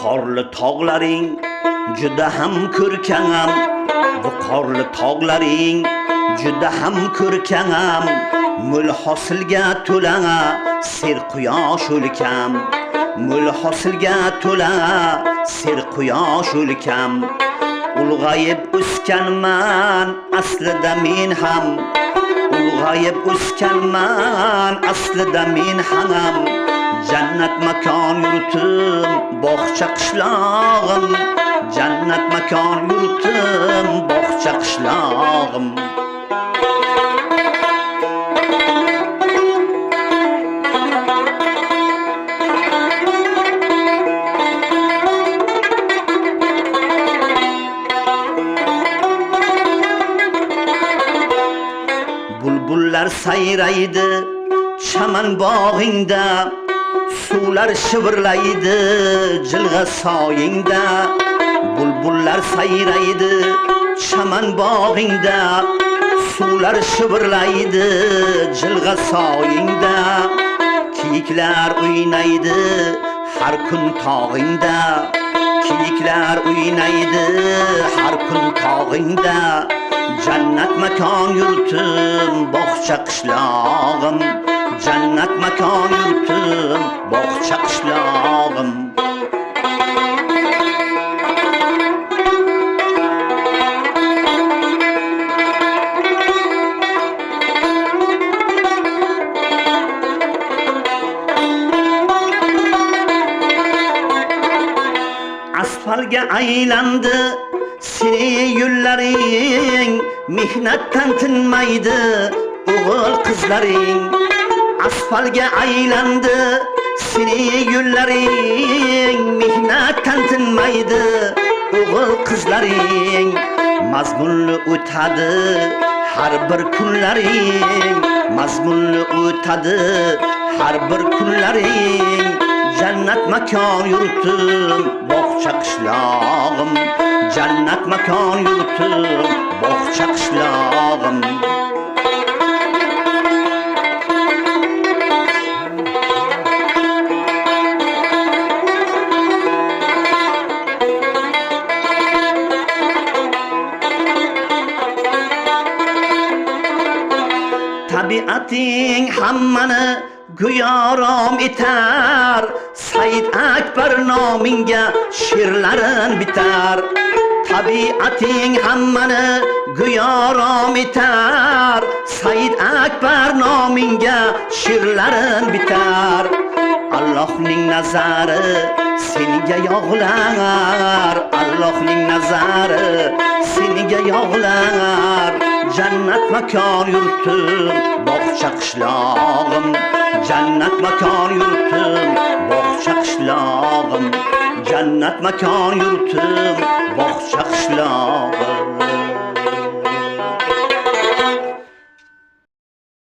qorli tog'laring juda ham ko'rkam, bu qorli tog'laring juda ham ko'rkam, mul hosilga to'la ser quyosh o'lkam, mul hosilga to'la ser quyosh o'lkam. Ulg'ayib o'sganman aslida men ham, ulg'ayib o'sganman aslida men ham, jannat makon yurtim bog'cha qishlog'im, jannat makon yurtim bog'cha qishlog'im. Bulbullar sayraydi chaman bog'ingda, suvlar shivirlaydi jilg'a soyingda. Bulbullar sayraydi chaman bog'ingda, suvlar shivirlaydi jilg'a soyingda. Kiyiklar o'ynaydi har kun tog'ingda, kiyiklar o'ynaydi har kun tog'ingda. Jannat makon yurtim bog'cha qishlog'im, jannat makon yurtim bog'cha qishlog'im. Asfalga aylandi seni yo'llaring, mehnatdan tinmaydi o'g'il qizlaring. Asfalga aylandi seni yo'llaring, mehnatdan tinmaydi o'g'il qizlaring. Mazmunli o'tadi har bir kunlaring, mazmunli o'tadi har bir kunlaring. Jannat makon yurtim bog'cha qishlog'im, jannat makon yurtim bog'cha qishlog'im. Tabiating hammani go'yorom etar, Said Akbar nomingga she'rlarin bitar. Tabiating hammani go'yorom etar, Said Akbar nomingga she'rlarin bitar. Allohning nazari senga yog'lar, Allohning nazari senga yog'lar. Jannat makon yurtim bog'cha qishlog'im, jannat makon yurtim bog'cha qishlog'im, jannat makon yurtim bog'cha qishlog'im.